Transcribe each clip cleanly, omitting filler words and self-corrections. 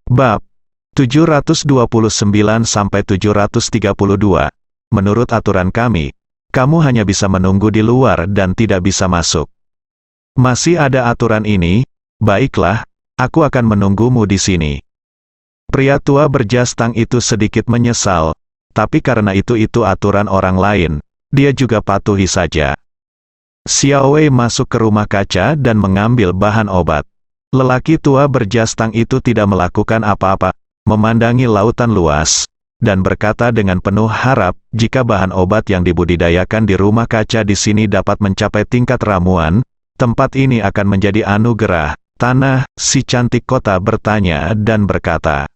Bab 729-732. Menurut aturan kami, kamu hanya bisa menunggu di luar dan tidak bisa masuk. Masih ada aturan ini? Baiklah, aku akan menunggumu di sini. Pria tua berjas tang itu sedikit menyesal, tapi karena itu aturan orang lain, dia juga patuhi saja. Xiao Wei masuk ke rumah kaca dan mengambil bahan obat. Lelaki tua berjas tang itu tidak melakukan apa-apa, memandangi lautan luas, dan berkata dengan penuh harap, jika bahan obat yang dibudidayakan di rumah kaca di sini dapat mencapai tingkat ramuan, tempat ini akan menjadi anugerah tanah. Si cantik kota bertanya dan berkata,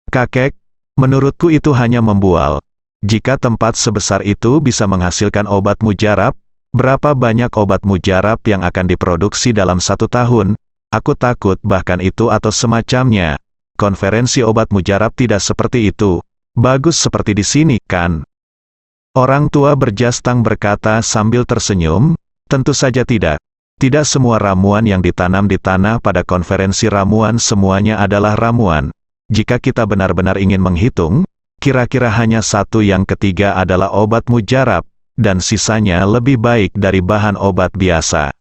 "Kakek, menurutku itu hanya membual. Jika tempat sebesar itu bisa menghasilkan obat mujarab, berapa banyak obat mujarab yang akan diproduksi dalam 1 tahun? Aku takut bahkan itu atau semacamnya. Konferensi obat mujarab tidak seperti itu. Bagus seperti di sini, kan?" Orang tua berjas tang berkata sambil tersenyum, "Tentu saja tidak. Tidak semua ramuan yang ditanam di tanah pada konferensi ramuan semuanya adalah ramuan. Jika kita benar-benar ingin menghitung, kira-kira hanya 1/3 adalah obat mujarab, dan sisanya lebih baik dari bahan obat biasa."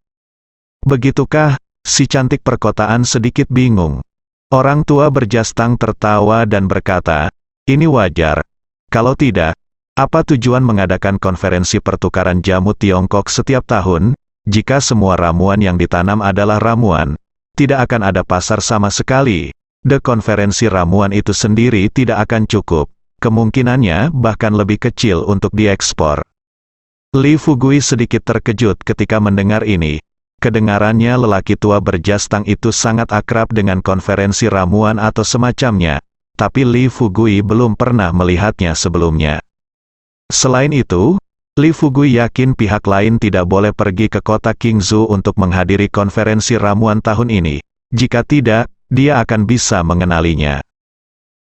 "Begitukah?" Si cantik perkotaan sedikit bingung. Orang tua berjas tang tertawa dan berkata, "Ini wajar. Kalau tidak, apa tujuan mengadakan konferensi pertukaran jamu Tiongkok setiap tahun? Jika semua ramuan yang ditanam adalah ramuan, tidak akan ada pasar sama sekali. Konferensi ramuan itu sendiri tidak akan cukup. Kemungkinannya bahkan lebih kecil untuk diekspor." Li Fugui sedikit terkejut ketika mendengar ini. Kedengarannya lelaki tua berjas tang itu sangat akrab dengan konferensi ramuan atau semacamnya, tapi Li Fugui belum pernah melihatnya sebelumnya. Selain itu, Li Fugui yakin pihak lain tidak boleh pergi ke kota Qingzhou untuk menghadiri konferensi ramuan tahun ini. Jika tidak, dia akan bisa mengenalinya.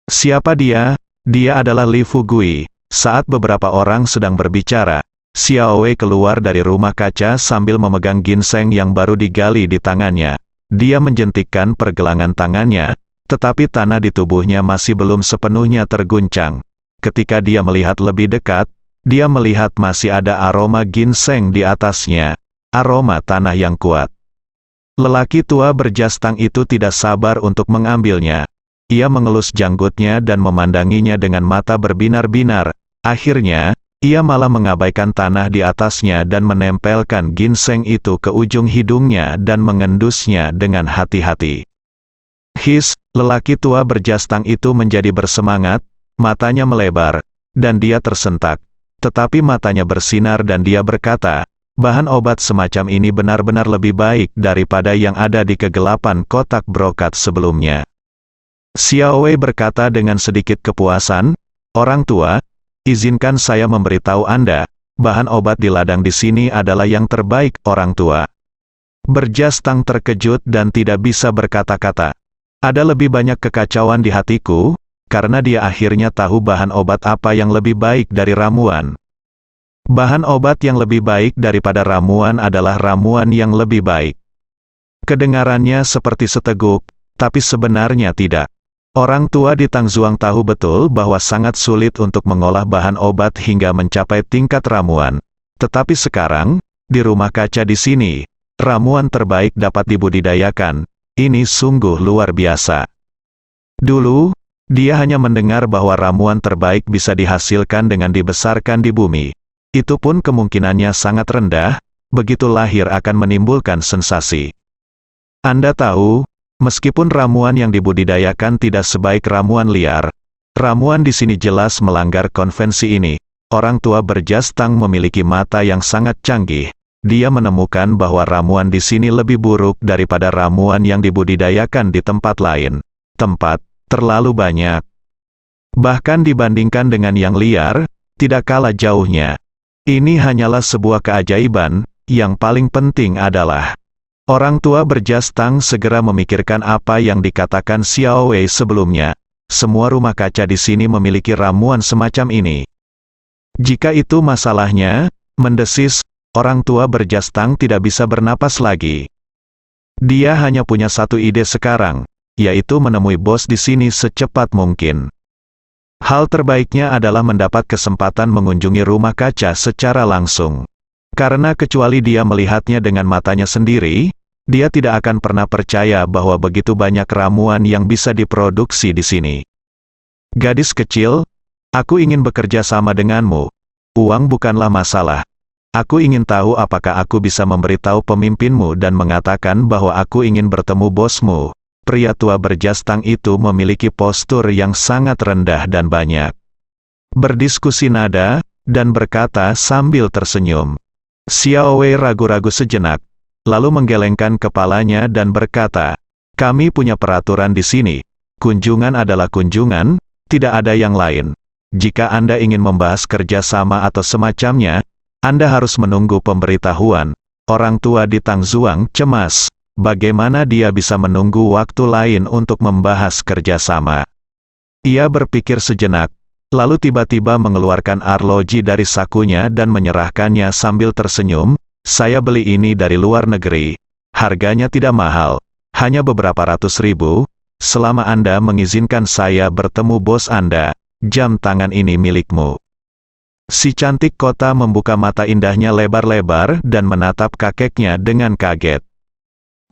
Siapa dia? Dia adalah Li Fugui. Saat beberapa orang sedang berbicara, Xiao Wei keluar dari rumah kaca sambil memegang ginseng yang baru digali di tangannya. Dia menjentikkan pergelangan tangannya, tetapi tanah di tubuhnya masih belum sepenuhnya terguncang. Ketika dia melihat lebih dekat, dia melihat masih ada aroma ginseng di atasnya, aroma tanah yang kuat. Lelaki tua berjas tang itu tidak sabar untuk mengambilnya. Ia mengelus janggutnya dan memandanginya dengan mata berbinar-binar. Akhirnya, ia malah mengabaikan tanah di atasnya dan menempelkan ginseng itu ke ujung hidungnya dan mengendusnya dengan hati-hati. His, lelaki tua berjas tang itu menjadi bersemangat, matanya melebar, dan dia tersentak. Tetapi matanya bersinar dan dia berkata, "Bahan obat semacam ini benar-benar lebih baik daripada yang ada di kegelapan kotak brokat sebelumnya." Xiao Wei berkata dengan sedikit kepuasan, "Orang tua, izinkan saya memberitahu Anda, bahan obat di ladang di sini adalah yang terbaik." Orang tua berjas tang terkejut dan tidak bisa berkata-kata. Ada lebih banyak kekacauan di hatiku, karena dia akhirnya tahu bahan obat apa yang lebih baik dari ramuan. Bahan obat yang lebih baik daripada ramuan adalah ramuan yang lebih baik. Kedengarannya seperti seteguk, tapi sebenarnya tidak. Orang tua di Tangzuang tahu betul bahwa sangat sulit untuk mengolah bahan obat hingga mencapai tingkat ramuan. Tetapi sekarang, di rumah kaca di sini, ramuan terbaik dapat dibudidayakan. Ini sungguh luar biasa. Dulu, dia hanya mendengar bahwa ramuan terbaik bisa dihasilkan dengan dibesarkan di bumi. Itu pun kemungkinannya sangat rendah, begitu lahir akan menimbulkan sensasi. Anda tahu, meskipun ramuan yang dibudidayakan tidak sebaik ramuan liar, ramuan di sini jelas melanggar konvensi ini. Orang tua berjas tang memiliki mata yang sangat canggih. Dia menemukan bahwa ramuan di sini lebih buruk daripada ramuan yang dibudidayakan di tempat lain. Tempat terlalu banyak. Bahkan dibandingkan dengan yang liar, tidak kalah jauhnya. Ini hanyalah sebuah keajaiban. Yang paling penting adalah orang tua berjas tang segera memikirkan apa yang dikatakan Xiao Wei sebelumnya. Semua rumah kaca di sini memiliki ramuan semacam ini. Jika itu masalahnya, mendesis, orang tua berjas tang tidak bisa bernapas lagi. Dia hanya punya satu ide sekarang. yaitu menemui bos di sini secepat mungkin. Hal terbaiknya adalah mendapat kesempatan mengunjungi rumah kaca secara langsung. Karena kecuali dia melihatnya dengan matanya sendiri, dia tidak akan pernah percaya bahwa begitu banyak ramuan yang bisa diproduksi di sini. Gadis kecil, aku ingin bekerja sama denganmu. Uang bukanlah masalah. Aku ingin tahu apakah aku bisa memberitahu pemimpinmu dan mengatakan bahwa aku ingin bertemu bosmu. Pria tua berjas tang itu memiliki postur yang sangat rendah dan banyak berdiskusi nada, dan berkata sambil tersenyum. Xiao Wei ragu-ragu sejenak, lalu menggelengkan kepalanya dan berkata, kami punya peraturan di sini. Kunjungan adalah kunjungan, tidak ada yang lain. Jika Anda ingin membahas kerjasama atau semacamnya, Anda harus menunggu pemberitahuan. Orang tua di Tangzuang cemas. Bagaimana dia bisa menunggu waktu lain untuk membahas kerjasama? Ia berpikir sejenak, lalu tiba-tiba mengeluarkan arloji dari sakunya dan menyerahkannya sambil tersenyum. Saya beli ini dari luar negeri. Harganya tidak mahal, hanya beberapa ratus ribu. Selama Anda mengizinkan saya bertemu bos Anda, jam tangan ini milikmu. Si cantik kota membuka mata indahnya lebar-lebar dan menatap kakeknya dengan kaget.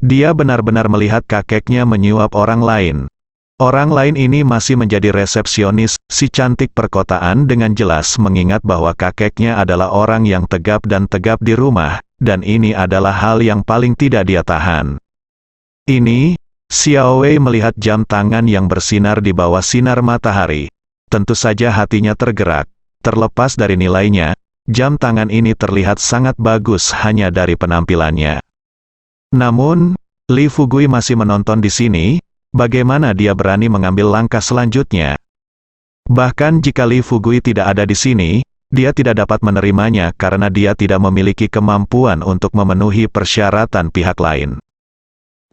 Dia benar-benar melihat kakeknya menyuap orang lain. Orang lain ini masih menjadi resepsionis. Si cantik perkotaan dengan jelas mengingat bahwa kakeknya adalah orang yang tegap dan tegap di rumah, dan ini adalah hal yang paling tidak dia tahan. Ini, Xiao Wei melihat jam tangan yang bersinar di bawah sinar matahari. Tentu saja hatinya tergerak. Terlepas dari nilainya, jam tangan ini terlihat sangat bagus hanya dari penampilannya. Namun, Li Fugui masih menonton di sini. Bagaimana dia berani mengambil langkah selanjutnya? Bahkan jika Li Fugui tidak ada di sini, dia tidak dapat menerimanya karena dia tidak memiliki kemampuan untuk memenuhi persyaratan pihak lain.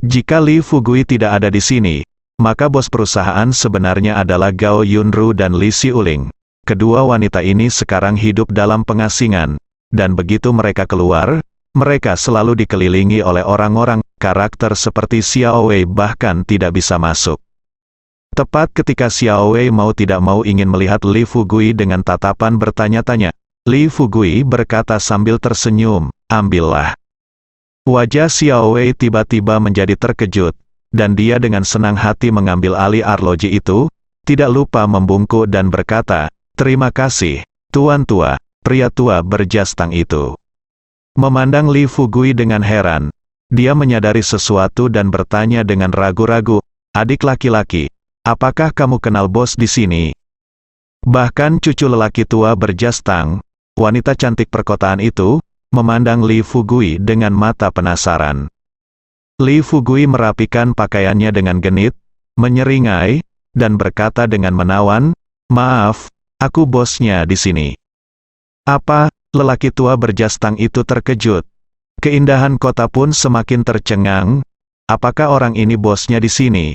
Jika Li Fugui tidak ada di sini, maka bos perusahaan sebenarnya adalah Gao Yunru dan Li Xiuling. Kedua wanita ini sekarang hidup dalam pengasingan, dan begitu mereka keluar, mereka selalu dikelilingi oleh orang-orang, karakter seperti Xiao Wei bahkan tidak bisa masuk. Tepat ketika Xiao Wei mau tidak mau ingin melihat Li Fugui dengan tatapan bertanya-tanya, Li Fugui berkata sambil tersenyum, ambillah. Wajah Xiao Wei tiba-tiba menjadi terkejut, dan dia dengan senang hati mengambil alih arloji itu, tidak lupa membungkuk dan berkata, terima kasih, Tuan tua. Pria tua berjas tang itu memandang Li Fugui dengan heran. Dia menyadari sesuatu dan bertanya dengan ragu-ragu, adik laki-laki, apakah kamu kenal bos di sini? Bahkan cucu lelaki tua berjas tang, wanita cantik perkotaan itu, memandang Li Fugui dengan mata penasaran. Li Fugui merapikan pakaiannya dengan genit, menyeringai, dan berkata dengan menawan, maaf, aku bosnya di sini. Apa? Lelaki tua berjas tang itu terkejut. Keindahan kota pun semakin tercengang. Apakah orang ini bosnya di sini?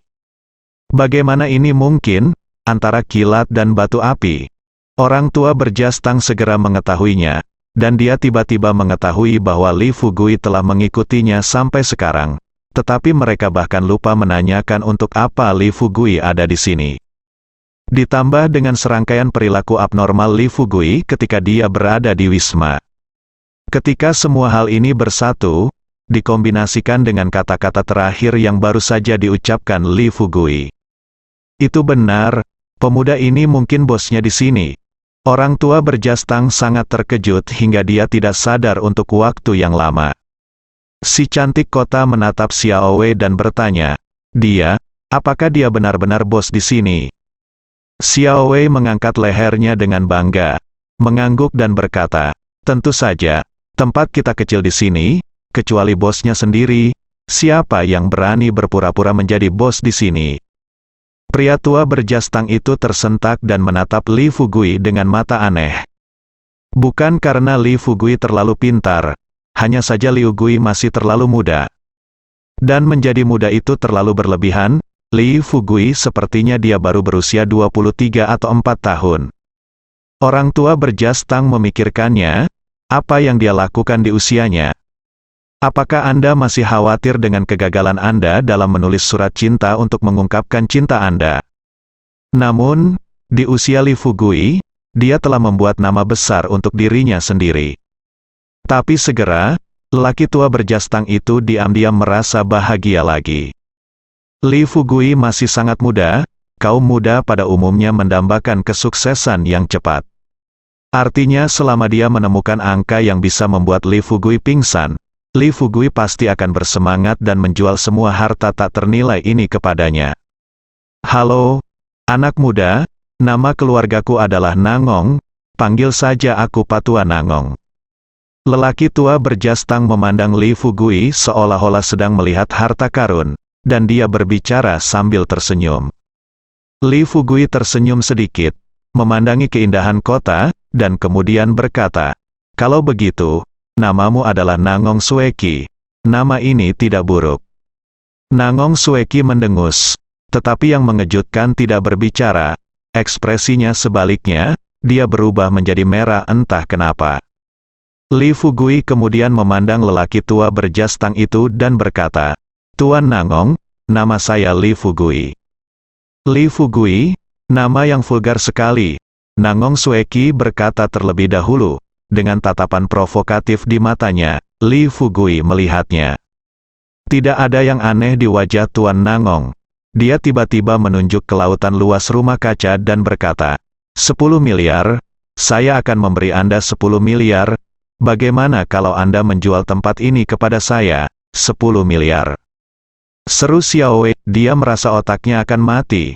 Bagaimana ini mungkin? Antara kilat dan batu api. Orang tua berjas tang segera mengetahuinya, dan dia tiba-tiba mengetahui bahwa Li Fugui telah mengikutinya sampai sekarang. Tetapi mereka bahkan lupa menanyakan untuk apa Li Fugui ada di sini. Ditambah dengan serangkaian perilaku abnormal Li Fugui ketika dia berada di Wisma. Ketika semua hal ini bersatu, dikombinasikan dengan kata-kata terakhir yang baru saja diucapkan Li Fugui. Itu benar, pemuda ini mungkin bosnya di sini. Orang tua berjas tang sangat terkejut hingga dia tidak sadar untuk waktu yang lama. Si cantik kota menatap Xiao Wei dan bertanya, apakah dia benar-benar bos di sini? Xiao Wei mengangkat lehernya dengan bangga, mengangguk dan berkata, tentu saja, tempat kita kecil di sini, kecuali bosnya sendiri, siapa yang berani berpura-pura menjadi bos di sini? Pria tua berjas tang itu tersentak dan menatap Li Fugui dengan mata aneh. Bukan karena Li Fugui terlalu pintar, hanya saja Li Fugui masih terlalu muda. Dan menjadi muda itu terlalu berlebihan. Li Fugui sepertinya dia baru berusia 23 atau 4 tahun. Orang tua berjas tang memikirkannya, apa yang dia lakukan di usianya. Apakah Anda masih khawatir dengan kegagalan Anda dalam menulis surat cinta untuk mengungkapkan cinta Anda? Namun, di usia Li Fugui, dia telah membuat nama besar untuk dirinya sendiri. Tapi segera, lelaki tua berjas tang itu diam-diam merasa bahagia lagi. Li Fugui masih sangat muda, kaum muda pada umumnya mendambakan kesuksesan yang cepat. Artinya selama dia menemukan angka yang bisa membuat Li Fugui pingsan, Li Fugui pasti akan bersemangat dan menjual semua harta tak ternilai ini kepadanya. Halo, anak muda, nama keluargaku adalah Nangong, panggil saja aku Patua Nangong. Lelaki tua berjas tang memandang Li Fugui seolah-olah sedang melihat harta karun, dan dia berbicara sambil tersenyum. Li Fugui tersenyum sedikit, memandangi keindahan kota, dan kemudian berkata, "Kalau begitu, namamu adalah Nangong Sueki. Nama ini tidak buruk." Nangong Sueki mendengus, tetapi yang mengejutkan tidak berbicara. Ekspresinya sebaliknya, dia berubah menjadi merah entah kenapa. Li Fugui kemudian memandang lelaki tua berjas tang itu dan berkata, "Tuan Nangong, nama saya Li Fugui." Li Fugui, nama yang vulgar sekali. Nangong Sueki berkata terlebih dahulu. Dengan tatapan provokatif di matanya, Li Fugui melihatnya. Tidak ada yang aneh di wajah Tuan Nangong. Dia tiba-tiba menunjuk ke lautan luas rumah kaca dan berkata, 10 miliar, saya akan memberi Anda 10 miliar, bagaimana kalau Anda menjual tempat ini kepada saya, 10 miliar. Seru Xiao Wei, dia merasa otaknya akan mati.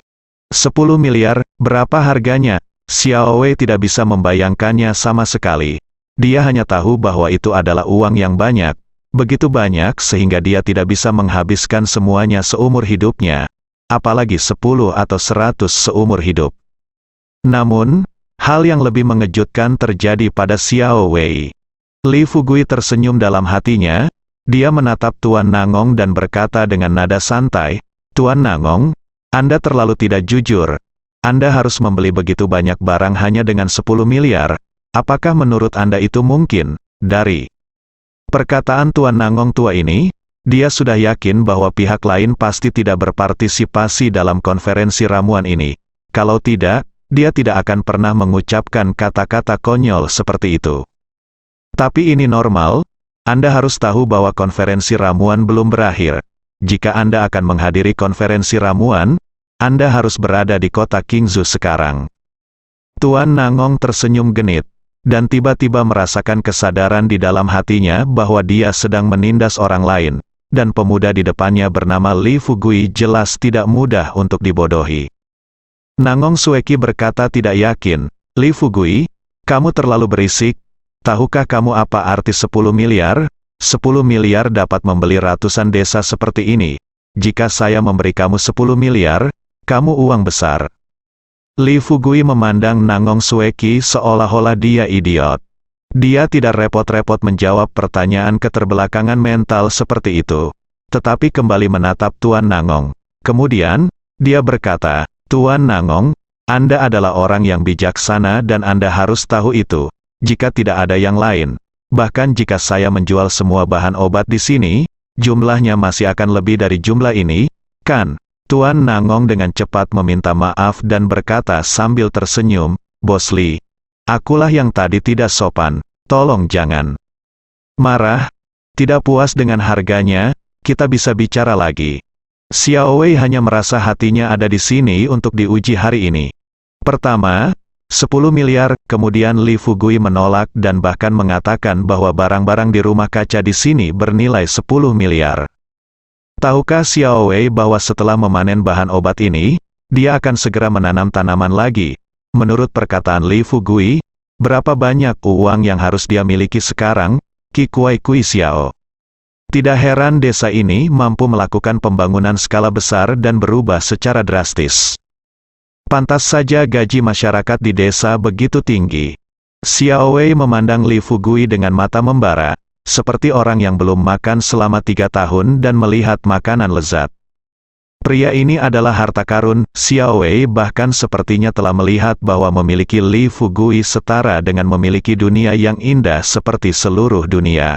10 miliar, berapa harganya? Xiao Wei tidak bisa membayangkannya sama sekali. Dia hanya tahu bahwa itu adalah uang yang banyak, begitu banyak sehingga dia tidak bisa menghabiskan semuanya seumur hidupnya, apalagi 10 atau 100 seumur hidup. Namun, hal yang lebih mengejutkan terjadi pada Xiao Wei. Li Fugui tersenyum dalam hatinya, dia menatap Tuan Nangong dan berkata dengan nada santai, "Tuan Nangong, Anda terlalu tidak jujur. Anda harus membeli begitu banyak barang hanya dengan 10 miliar, apakah menurut Anda itu mungkin?" Dari perkataan Tuan Nangong tua ini, dia sudah yakin bahwa pihak lain pasti tidak berpartisipasi dalam konferensi ramuan ini. Kalau tidak, dia tidak akan pernah mengucapkan kata-kata konyol seperti itu. Tapi ini normal, Anda harus tahu bahwa konferensi ramuan belum berakhir. Jika Anda akan menghadiri konferensi ramuan, Anda harus berada di kota Qingzhou sekarang. Tuan Nangong tersenyum genit, dan tiba-tiba merasakan kesadaran di dalam hatinya bahwa dia sedang menindas orang lain, dan pemuda di depannya bernama Li Fugui jelas tidak mudah untuk dibodohi. Nangong Sueki berkata tidak yakin, "Li Fugui, kamu terlalu berisik. Tahukah kamu apa arti 10 miliar? 10 miliar dapat membeli ratusan desa seperti ini. Jika saya memberi kamu 10 miliar, kamu uang besar." Li Fugui memandang Nangong Sueki seolah-olah dia idiot. Dia tidak repot-repot menjawab pertanyaan keterbelakangan mental seperti itu, tetapi kembali menatap Tuan Nangong. Kemudian, dia berkata, "Tuan Nangong, Anda adalah orang yang bijaksana dan Anda harus tahu itu. Jika tidak ada yang lain, bahkan jika saya menjual semua bahan obat di sini, jumlahnya masih akan lebih dari jumlah ini, kan?" Tuan Nangong dengan cepat meminta maaf dan berkata sambil tersenyum, "Bos Li, akulah yang tadi tidak sopan, tolong jangan marah. Tidak puas dengan harganya, kita bisa bicara lagi." Xiao Wei hanya merasa hatinya ada di sini untuk diuji hari ini. Pertama, 10 miliar, kemudian Li Fugui menolak dan bahkan mengatakan bahwa barang-barang di rumah kaca di sini bernilai 10 miliar. Tahukah Xiao Wei bahwa setelah memanen bahan obat ini, dia akan segera menanam tanaman lagi? Menurut perkataan Li Fugui, berapa banyak uang yang harus dia miliki sekarang? Qi Kuai Kui Xiao. Tidak heran desa ini mampu melakukan pembangunan skala besar dan berubah secara drastis. Pantas saja gaji masyarakat di desa begitu tinggi. Xiao Wei memandang Li Fugui dengan mata membara, seperti orang yang belum makan selama 3 tahun dan melihat makanan lezat. Pria ini adalah harta karun. Xiao Wei bahkan sepertinya telah melihat bahwa memiliki Li Fugui setara dengan memiliki dunia yang indah seperti seluruh dunia.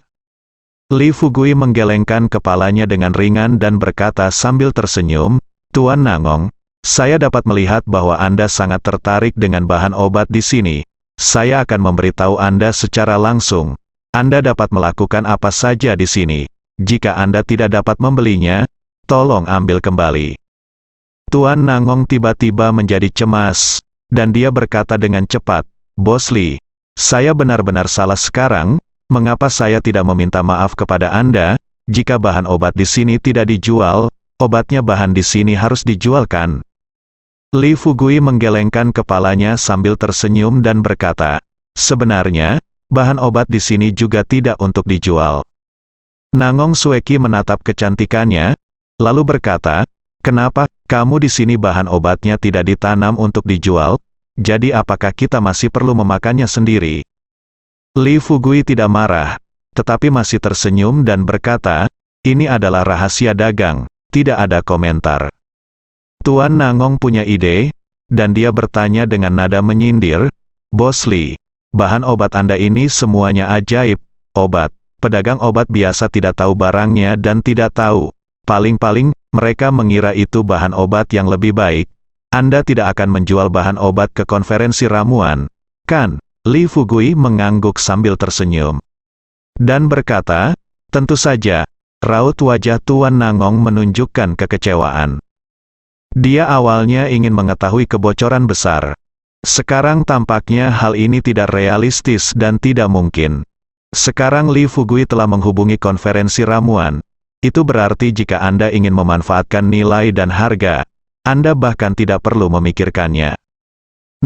Li Fugui menggelengkan kepalanya dengan ringan dan berkata sambil tersenyum, "Tuan Nangong, saya dapat melihat bahwa Anda sangat tertarik dengan bahan obat di sini. Saya akan memberitahu Anda secara langsung. Anda dapat melakukan apa saja di sini. Jika Anda tidak dapat membelinya, tolong ambil kembali." Tuan Nangong tiba-tiba menjadi cemas, dan dia berkata dengan cepat, "Bos Li, saya benar-benar salah sekarang. Mengapa saya tidak meminta maaf kepada Anda? Jika bahan obat di sini tidak dijual, obatnya bahan di sini harus dijualkan." Li Fugui menggelengkan kepalanya sambil tersenyum dan berkata, "Sebenarnya, bahan obat di sini juga tidak untuk dijual." Nangong Sueki menatap kecantikannya, lalu berkata, "Kenapa, kamu di sini bahan obatnya tidak ditanam untuk dijual? Jadi apakah kita masih perlu memakannya sendiri?" Li Fugui tidak marah, tetapi masih tersenyum dan berkata, "Ini adalah rahasia dagang, tidak ada komentar." Tuan Nangong punya ide, dan dia bertanya dengan nada menyindir, "Bos Li, bahan obat Anda ini semuanya ajaib, obat. Pedagang obat biasa tidak tahu barangnya dan tidak tahu. Paling-paling, mereka mengira itu bahan obat yang lebih baik. Anda tidak akan menjual bahan obat ke konferensi ramuan, kan?" Li Fugui mengangguk sambil tersenyum. Dan berkata, "Tentu saja." Raut wajah Tuan Nangong menunjukkan kekecewaan. Dia awalnya ingin mengetahui kebocoran besar. Sekarang tampaknya hal ini tidak realistis dan tidak mungkin. Sekarang Li Fugui telah menghubungi konferensi ramuan. Itu berarti jika Anda ingin memanfaatkan nilai dan harga, Anda bahkan tidak perlu memikirkannya.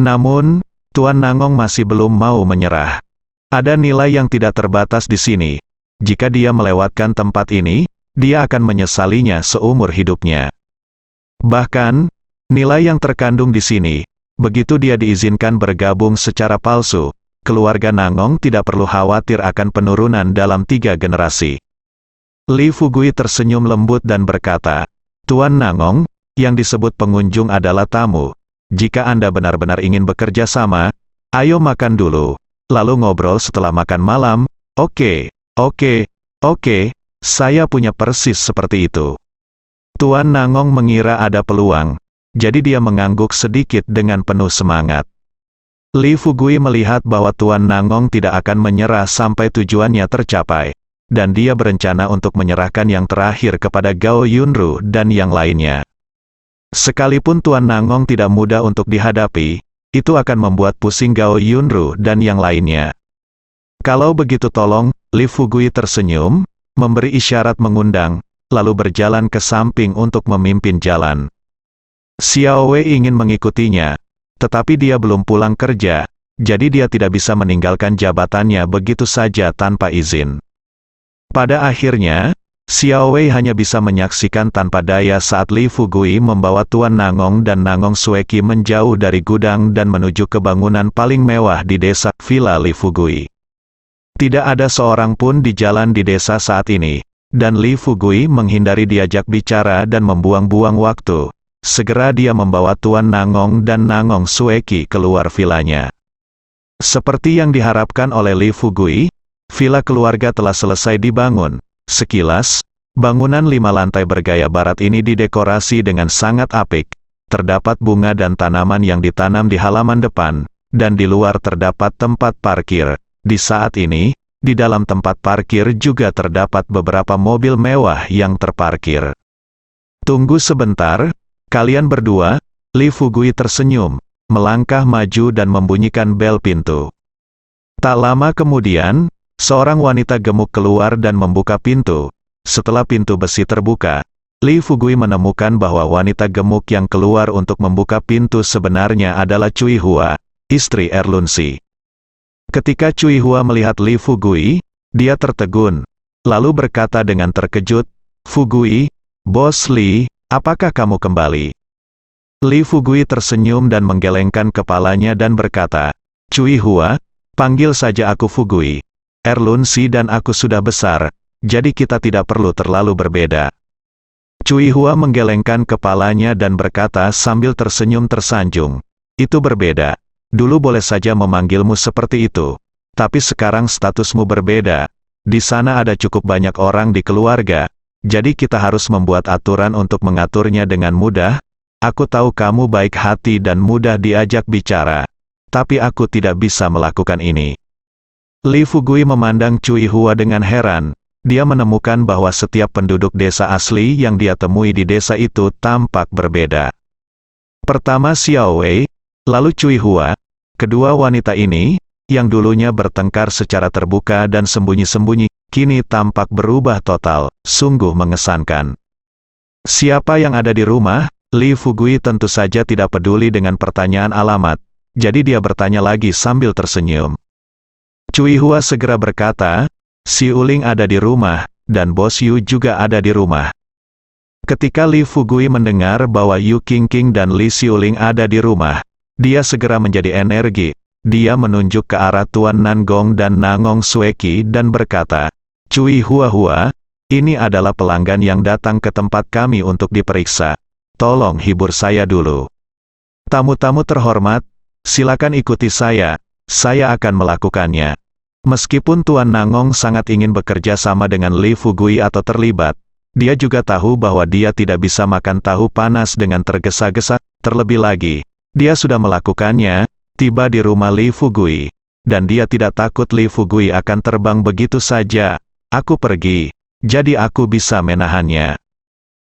Namun, Tuan Nangong masih belum mau menyerah. Ada nilai yang tidak terbatas di sini. Jika dia melewatkan tempat ini, dia akan menyesalinya seumur hidupnya. Bahkan, nilai yang terkandung di sini, begitu dia diizinkan bergabung secara palsu, keluarga Nangong tidak perlu khawatir akan penurunan dalam 3 generasi. Li Fugui tersenyum lembut dan berkata, "Tuan Nangong, yang disebut pengunjung adalah tamu. Jika Anda benar-benar ingin bekerja sama, ayo makan dulu, lalu ngobrol setelah makan malam." Oke, saya punya persis seperti itu." Tuan Nangong mengira ada peluang, jadi dia mengangguk sedikit dengan penuh semangat. Li Fugui melihat bahwa Tuan Nangong tidak akan menyerah sampai tujuannya tercapai, dan dia berencana untuk menyerahkan yang terakhir kepada Gao Yunru dan yang lainnya. Sekalipun Tuan Nangong tidak mudah untuk dihadapi, itu akan membuat pusing Gao Yunru dan yang lainnya. "Kalau begitu tolong," Li Fugui tersenyum, memberi isyarat mengundang, lalu berjalan ke samping untuk memimpin jalan. Xiao Wei ingin mengikutinya, tetapi dia belum pulang kerja, jadi dia tidak bisa meninggalkan jabatannya begitu saja tanpa izin. Pada akhirnya, Xiao Wei hanya bisa menyaksikan tanpa daya saat Li Fugui membawa Tuan Nangong dan Nangong Sueki menjauh dari gudang dan menuju ke bangunan paling mewah di desa, Villa Li Fugui. Tidak ada seorang pun di jalan di desa saat ini, dan Li Fugui menghindari diajak bicara dan membuang-buang waktu. Segera dia membawa Tuan Nangong dan Nangong Sueki keluar vilanya. Seperti yang diharapkan oleh Li Fugui, villa keluarga telah selesai dibangun. Sekilas, bangunan 5 lantai bergaya barat ini didekorasi dengan sangat apik. Terdapat bunga dan tanaman yang ditanam di halaman depan, dan di luar terdapat tempat parkir. Di saat ini, di dalam tempat parkir juga terdapat beberapa mobil mewah yang terparkir. "Tunggu sebentar, kalian berdua." Li Fugui tersenyum, melangkah maju dan membunyikan bel pintu. Tak lama kemudian, seorang wanita gemuk keluar dan membuka pintu. Setelah pintu besi terbuka, Li Fugui menemukan bahwa wanita gemuk yang keluar untuk membuka pintu sebenarnya adalah Cui Hua, istri Erlunsi. Ketika Cui Hua melihat Li Fugui, dia tertegun, lalu berkata dengan terkejut, "Fugui, Bos Li, apakah kamu kembali?" Li Fugui tersenyum dan menggelengkan kepalanya dan berkata, "Cui Hua, panggil saja aku Fugui. Erlunsi dan aku sudah besar, jadi kita tidak perlu terlalu berbeda." Cui Hua menggelengkan kepalanya dan berkata sambil tersenyum tersanjung, "Itu berbeda. Dulu boleh saja memanggilmu seperti itu, tapi sekarang statusmu berbeda. Di sana ada cukup banyak orang di keluarga, jadi kita harus membuat aturan untuk mengaturnya dengan mudah. Aku tahu kamu baik hati dan mudah diajak bicara, tapi aku tidak bisa melakukan ini. Li Fugui memandang Cui Hua dengan heran. Dia menemukan bahwa setiap penduduk desa asli yang dia temui di desa itu tampak berbeda. Pertama Xiao Wei, lalu Cui Hua. Kedua wanita ini, yang dulunya bertengkar secara terbuka dan sembunyi-sembunyi, kini tampak berubah total, sungguh mengesankan. Siapa yang ada di rumah? Li Fugui tentu saja tidak peduli dengan pertanyaan alamat, jadi dia bertanya lagi sambil tersenyum. Cui Hua segera berkata, Si Uling ada di rumah, dan Bos Yu juga ada di rumah. Ketika Li Fugui mendengar bahwa Yu Qingqing dan Li Xiuling ada di rumah, dia segera menjadi energi. Dia menunjuk ke arah Tuan Nangong dan Nangong Sueki dan berkata, Cui Hua, ini adalah pelanggan yang datang ke tempat kami untuk diperiksa. Tolong hibur saya dulu. Tamu-tamu terhormat, silakan ikuti saya akan melakukannya. Meskipun Tuan Nangong sangat ingin bekerja sama dengan Li Fugui atau terlibat, dia juga tahu bahwa dia tidak bisa makan tahu panas dengan tergesa-gesa. Terlebih lagi, dia sudah melakukannya, tiba di rumah Li Fugui, dan dia tidak takut Li Fugui akan terbang begitu saja. Aku pergi, jadi aku bisa menahannya.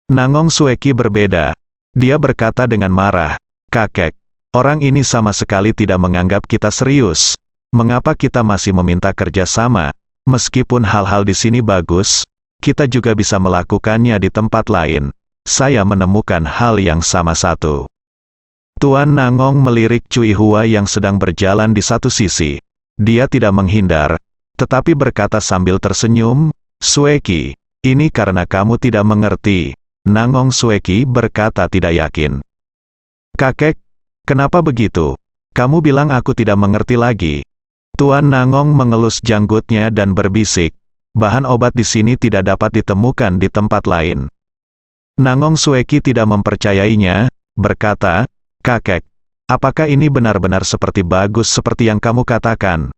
Nangong Sueki berbeda. Dia berkata dengan marah, Kakek, orang ini sama sekali tidak menganggap kita serius. Mengapa kita masih meminta kerjasama? Meskipun hal-hal di sini bagus, kita juga bisa melakukannya di tempat lain. Saya menemukan hal yang sama satu. Tuan Nangong melirik Cui Hua yang sedang berjalan di satu sisi. Dia tidak menghindar, tetapi berkata sambil tersenyum, Sueki, ini karena kamu tidak mengerti. Nangong Sueki berkata tidak yakin. Kakek, kenapa begitu? Kamu bilang aku tidak mengerti lagi. Tuan Nangong mengelus janggutnya dan berbisik, bahan obat di sini tidak dapat ditemukan di tempat lain. Nangong Sueki tidak mempercayainya, berkata, Kakek, apakah ini benar-benar seperti bagus seperti yang kamu katakan?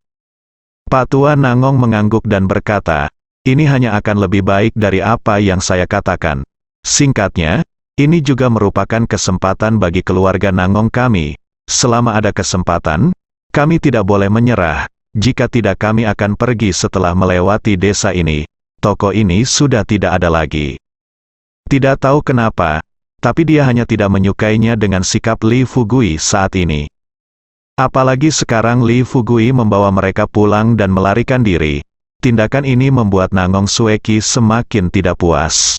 Pak Tuan Nangong mengangguk dan berkata, ini hanya akan lebih baik dari apa yang saya katakan. Singkatnya, ini juga merupakan kesempatan bagi keluarga Nangong kami. Selama ada kesempatan, kami tidak boleh menyerah. Jika tidak kami akan pergi setelah melewati desa ini. Toko ini sudah tidak ada lagi. Tidak tahu kenapa, tapi dia hanya tidak menyukainya dengan sikap Li Fugui saat ini. Apalagi sekarang Li Fugui membawa mereka pulang dan melarikan diri. Tindakan ini membuat Nangong Sueki semakin tidak puas.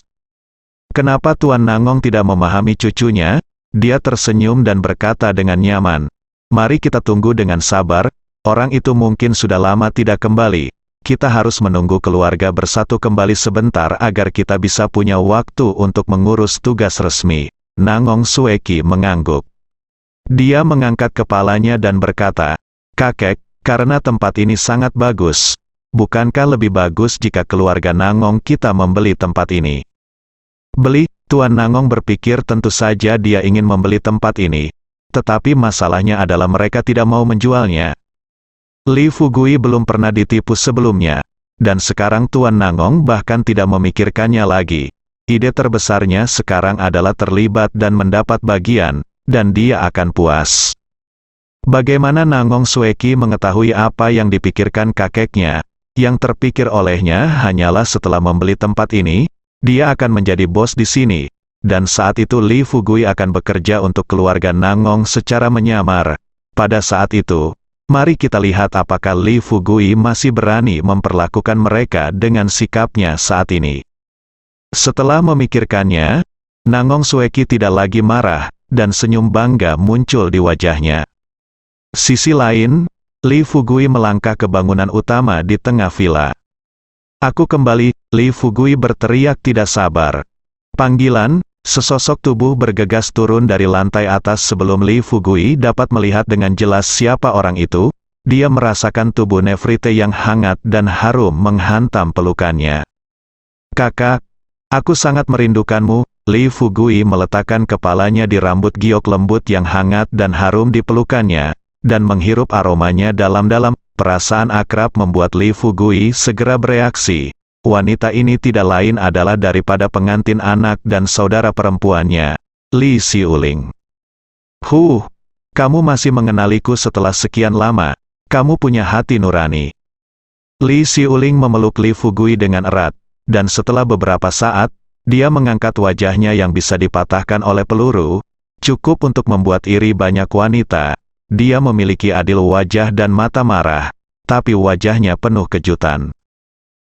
Kenapa Tuan Nangong tidak memahami cucunya? Dia tersenyum dan berkata dengan nyaman, Mari kita tunggu dengan sabar, orang itu mungkin sudah lama tidak kembali. Kita harus menunggu keluarga bersatu kembali sebentar agar kita bisa punya waktu untuk mengurus tugas resmi. Nangong Sueki mengangguk. Dia mengangkat kepalanya dan berkata, Kakek, karena tempat ini sangat bagus, bukankah lebih bagus jika keluarga Nangong kita membeli tempat ini? Beli? Tuan Nangong berpikir tentu saja dia ingin membeli tempat ini. Tetapi masalahnya adalah mereka tidak mau menjualnya. Li Fugui belum pernah ditipu sebelumnya, dan sekarang Tuan Nangong bahkan tidak memikirkannya lagi. Ide terbesarnya sekarang adalah terlibat dan mendapat bagian, dan dia akan puas. Bagaimana Nangong Sueki mengetahui apa yang dipikirkan kakeknya? Yang terpikir olehnya hanyalah setelah membeli tempat ini, dia akan menjadi bos di sini. Dan saat itu Li Fugui akan bekerja untuk keluarga Nangong secara menyamar. Pada saat itu, mari kita lihat apakah Li Fugui masih berani memperlakukan mereka dengan sikapnya saat ini. Setelah memikirkannya, Nangong Sueki tidak lagi marah, dan senyum bangga muncul di wajahnya. Sisi lain, Li Fugui melangkah ke bangunan utama di tengah villa. Aku kembali, Li Fugui berteriak tidak sabar. Panggilan. Sesosok tubuh bergegas turun dari lantai atas sebelum Li Fugui dapat melihat dengan jelas siapa orang itu. Dia merasakan tubuh Nefrite yang hangat dan harum menghantam pelukannya. Kakak, aku sangat merindukanmu. Li Fugui meletakkan kepalanya di rambut giok lembut yang hangat dan harum di pelukannya, dan menghirup aromanya dalam-dalam. Perasaan akrab membuat Li Fugui segera bereaksi. Wanita ini tidak lain adalah daripada pengantin anak dan saudara perempuannya, Li Xiuling. Kamu masih mengenaliku setelah sekian lama. Kamu punya hati nurani. Li Xiuling memeluk Li Fugui dengan erat, dan setelah beberapa saat, dia mengangkat wajahnya yang bisa dipatahkan oleh peluru, cukup untuk membuat iri banyak wanita. Dia memiliki adil wajah dan mata marah, tapi wajahnya penuh kejutan.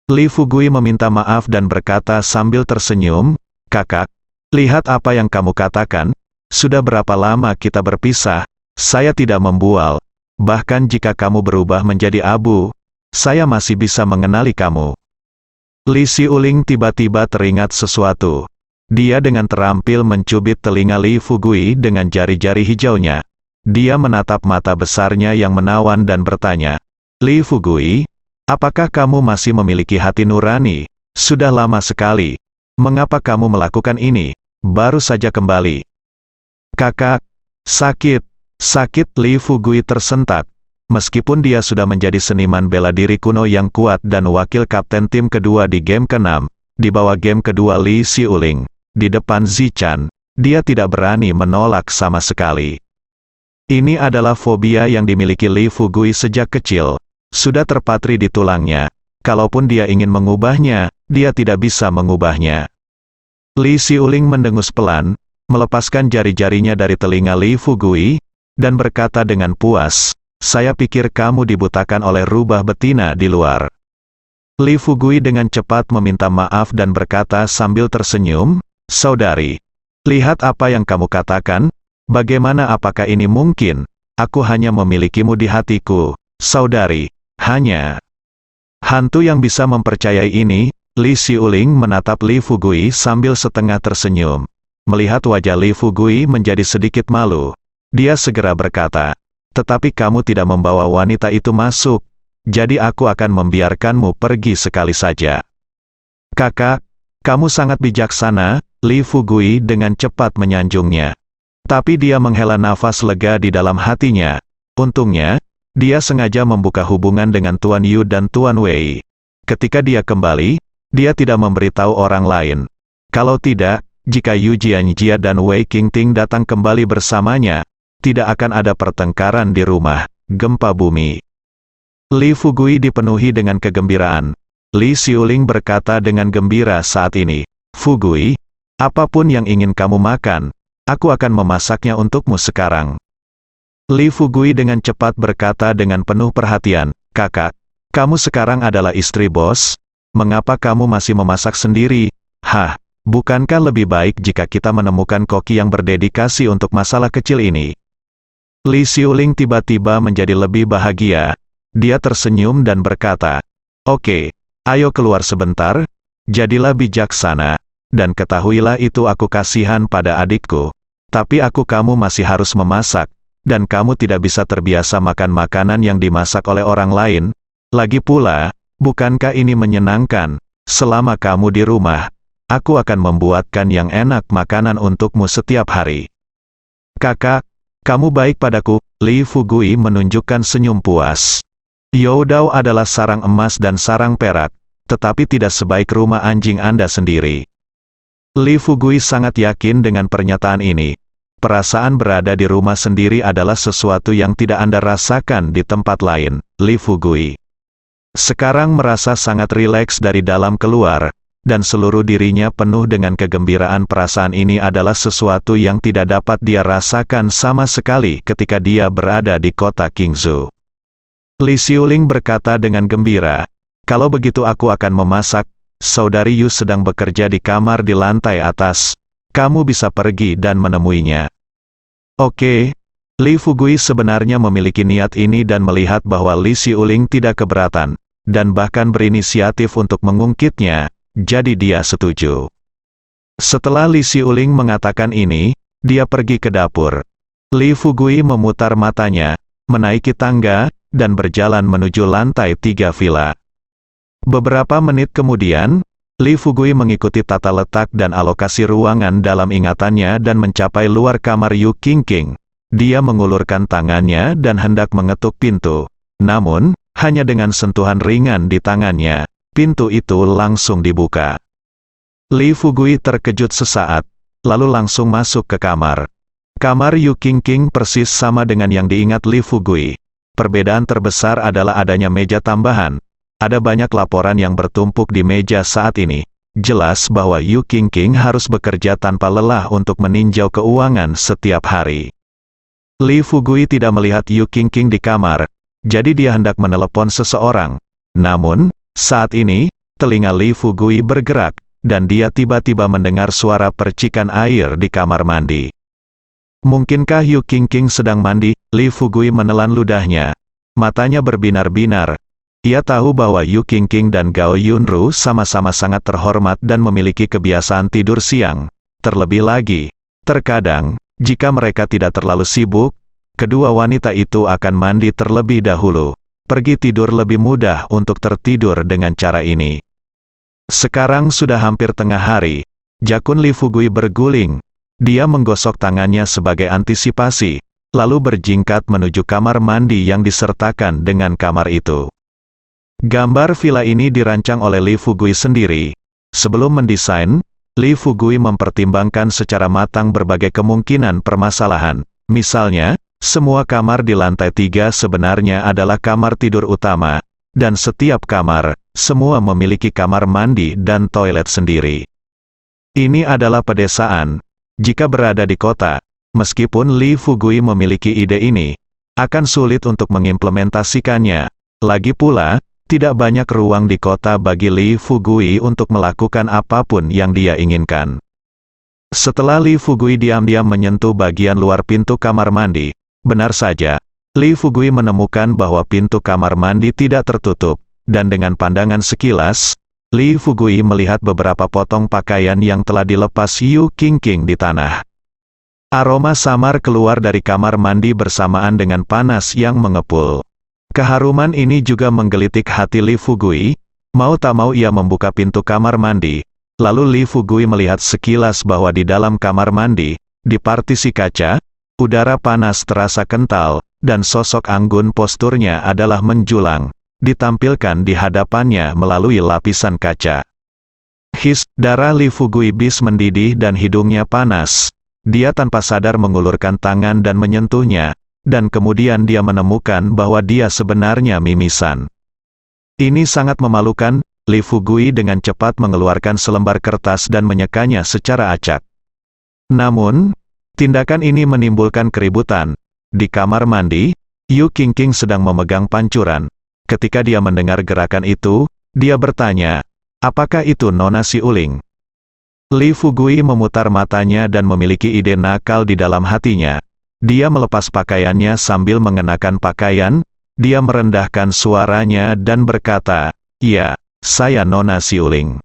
Li Fugui meminta maaf dan berkata sambil tersenyum, "Kakak, lihat apa yang kamu katakan. Sudah berapa lama kita berpisah, saya tidak membual. Bahkan jika kamu berubah menjadi abu, saya masih bisa mengenali kamu." Li Xiuling tiba-tiba teringat sesuatu. Dia dengan terampil mencubit telinga Li Fugui dengan jari-jari hijaunya. Dia menatap mata besarnya yang menawan dan bertanya, "Li Fugui, apakah kamu masih memiliki hati nurani? Sudah lama sekali. Mengapa kamu melakukan ini? Baru saja kembali." "Kakak, sakit." Li Fugui tersentak. Meskipun dia sudah menjadi seniman bela diri kuno yang kuat dan wakil kapten tim kedua di game ke-6, di bawah game kedua Li Xiuling, di depan Zichan, dia tidak berani menolak sama sekali. Ini adalah fobia yang dimiliki Li Fugui sejak kecil, sudah terpatri di tulangnya. Kalaupun dia ingin mengubahnya, dia tidak bisa mengubahnya. Li Xiuling mendengus pelan, melepaskan jari-jarinya dari telinga Li Fugui, dan berkata dengan puas, "Saya pikir kamu dibutakan oleh rubah betina di luar." Li Fugui dengan cepat meminta maaf dan berkata sambil tersenyum, "Saudari, lihat apa yang kamu katakan. Bagaimana apakah ini mungkin? Aku hanya memilikimu di hatiku, saudari, hanya." Hantu yang bisa mempercayai ini, Li Xiuling menatap Li Fugui sambil setengah tersenyum. Melihat wajah Li Fugui menjadi sedikit malu, dia segera berkata, "Tetapi kamu tidak membawa wanita itu masuk, jadi aku akan membiarkanmu pergi sekali saja." "Kakak, kamu sangat bijaksana," Li Fugui dengan cepat menyanjungnya. Tapi dia menghela nafas lega di dalam hatinya. Untungnya, dia sengaja membuka hubungan dengan Tuan Yu dan Tuan Wei. Ketika dia kembali, dia tidak memberitahu orang lain. Kalau tidak, jika Yu Jianjia dan Wei Qingting datang kembali bersamanya, tidak akan ada pertengkaran di rumah gempa bumi. Li Fugui dipenuhi dengan kegembiraan. Li Xiuling berkata dengan gembira saat ini, "Fugui, apapun yang ingin kamu makan, aku akan memasaknya untukmu sekarang." Li Fugui dengan cepat berkata dengan penuh perhatian, "Kakak, kamu sekarang adalah istri bos. Mengapa kamu masih memasak sendiri? Bukankah lebih baik jika kita menemukan koki yang berdedikasi untuk masalah kecil ini?" Li Xiuling tiba-tiba menjadi lebih bahagia. Dia tersenyum dan berkata, "Oke, ayo keluar sebentar. Jadilah bijaksana, dan ketahuilah itu aku kasihan pada adikku. Tapi kamu masih harus memasak, dan kamu tidak bisa terbiasa makan makanan yang dimasak oleh orang lain. Lagi pula, bukankah ini menyenangkan? Selama kamu di rumah, aku akan membuatkan yang enak makanan untukmu setiap hari." "Kakak, kamu baik padaku." Li Fugui menunjukkan senyum puas. "Youdao adalah sarang emas dan sarang perak, tetapi tidak sebaik rumah anjing Anda sendiri." Li Fugui sangat yakin dengan pernyataan ini. Perasaan berada di rumah sendiri adalah sesuatu yang tidak Anda rasakan di tempat lain, Li Fugui. Sekarang merasa sangat rileks dari dalam keluar, dan seluruh dirinya penuh dengan kegembiraan. Perasaan ini adalah sesuatu yang tidak dapat dia rasakan sama sekali ketika dia berada di kota Qingzhou. Li Xiuling berkata dengan gembira, "Kalau begitu aku akan memasak. Saudari Yu sedang bekerja di kamar di lantai atas. Kamu bisa pergi dan menemuinya." "Oke." Li Fugui sebenarnya memiliki niat ini dan melihat bahwa Li Xiuling tidak keberatan, dan bahkan berinisiatif untuk mengungkitnya, jadi dia setuju. Setelah Li Xiuling mengatakan ini, dia pergi ke dapur. Li Fugui memutar matanya, menaiki tangga, dan berjalan menuju lantai 3 villa. Beberapa menit kemudian, Li Fugui mengikuti tata letak dan alokasi ruangan dalam ingatannya dan mencapai luar kamar Yu Qingqing. Dia mengulurkan tangannya dan hendak mengetuk pintu. Namun, hanya dengan sentuhan ringan di tangannya, pintu itu langsung dibuka. Li Fugui terkejut sesaat, lalu langsung masuk ke kamar. Kamar Yu Qingqing persis sama dengan yang diingat Li Fugui. Perbedaan terbesar adalah adanya meja tambahan. Ada banyak laporan yang bertumpuk di meja saat ini. Jelas bahwa Yu Qingqing harus bekerja tanpa lelah untuk meninjau keuangan setiap hari. Li Fugui tidak melihat Yu Qingqing di kamar, jadi dia hendak menelepon seseorang. Namun, saat ini, telinga Li Fugui bergerak, dan dia tiba-tiba mendengar suara percikan air di kamar mandi. Mungkinkah Yu Qingqing sedang mandi? Li Fugui menelan ludahnya. Matanya berbinar-binar. Ia tahu bahwa Yu Qingqing dan Gao Yunru sama-sama sangat terhormat dan memiliki kebiasaan tidur siang. Terlebih lagi, terkadang, jika mereka tidak terlalu sibuk, kedua wanita itu akan mandi terlebih dahulu. Pergi tidur lebih mudah untuk tertidur dengan cara ini. Sekarang sudah hampir tengah hari. Jakun Li Fugui berguling. Dia menggosok tangannya sebagai antisipasi, lalu berjingkat menuju kamar mandi yang disertakan dengan kamar itu. Gambar villa ini dirancang oleh Li Fugui sendiri. Sebelum mendesain, Li Fugui mempertimbangkan secara matang berbagai kemungkinan permasalahan. Misalnya, semua kamar di lantai 3 sebenarnya adalah kamar tidur utama, dan setiap kamar, semua memiliki kamar mandi dan toilet sendiri. Ini adalah pedesaan. Jika berada di kota, meskipun Li Fugui memiliki ide ini, akan sulit untuk mengimplementasikannya. Lagi pula, tidak banyak ruang di kota bagi Li Fugui untuk melakukan apapun yang dia inginkan. Setelah Li Fugui diam-diam menyentuh bagian luar pintu kamar mandi, benar saja, Li Fugui menemukan bahwa pintu kamar mandi tidak tertutup, dan dengan pandangan sekilas, Li Fugui melihat beberapa potong pakaian yang telah dilepas Yu Qingqing di tanah. Aroma samar keluar dari kamar mandi bersamaan dengan panas yang mengepul. Keharuman ini juga menggelitik hati Li Fugui. Mau tak mau ia membuka pintu kamar mandi. Lalu Li Fugui melihat sekilas bahwa di dalam kamar mandi, di partisi kaca, udara panas terasa kental, dan sosok anggun posturnya adalah menjulang, ditampilkan di hadapannya melalui lapisan kaca. Darah Li Fugui bis mendidih dan hidungnya panas. Dia tanpa sadar mengulurkan tangan dan menyentuhnya, dan kemudian dia menemukan bahwa dia sebenarnya mimisan. Ini sangat memalukan. Li Fugui dengan cepat mengeluarkan selembar kertas dan menyekanya secara acak. Namun, tindakan ini menimbulkan keributan. Di kamar mandi, Yu Qingqing sedang memegang pancuran. Ketika dia mendengar gerakan itu, dia bertanya, "Apakah itu Nona Si Uling?" Li Fugui memutar matanya dan memiliki ide nakal di dalam hatinya. Dia melepas pakaiannya sambil mengenakan pakaian, dia merendahkan suaranya dan berkata, "Ya, saya Nona Si Uling."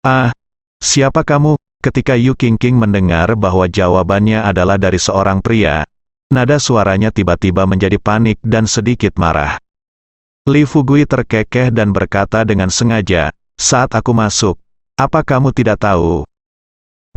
"Ah, siapa kamu?" Ketika Yu Qingqing mendengar bahwa jawabannya adalah dari seorang pria, nada suaranya tiba-tiba menjadi panik dan sedikit marah. Li Fugui terkekeh dan berkata dengan sengaja, "Saat aku masuk, apa kamu tidak tahu?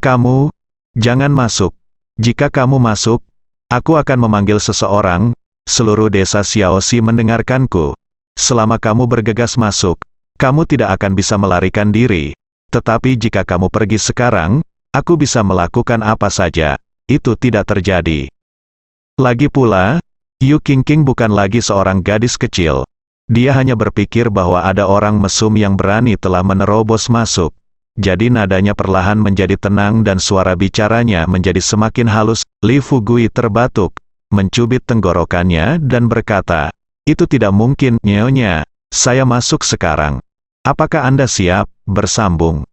Kamu, jangan masuk. Jika kamu masuk, aku akan memanggil seseorang." Seluruh desa Xiaoxi mendengarkanku. "Selama kamu bergegas masuk, kamu tidak akan bisa melarikan diri. Tetapi jika kamu pergi sekarang, aku bisa melakukan apa saja." Itu tidak terjadi. Lagi pula, Yu Qingqing bukan lagi seorang gadis kecil. Dia hanya berpikir bahwa ada orang mesum yang berani telah menerobos masuk. Jadi nadanya perlahan menjadi tenang dan suara bicaranya menjadi semakin halus. Li Fugui terbatuk, mencubit tenggorokannya dan berkata, "Itu tidak mungkin, Nyonya. Saya masuk sekarang. Apakah Anda siap?" Bersambung.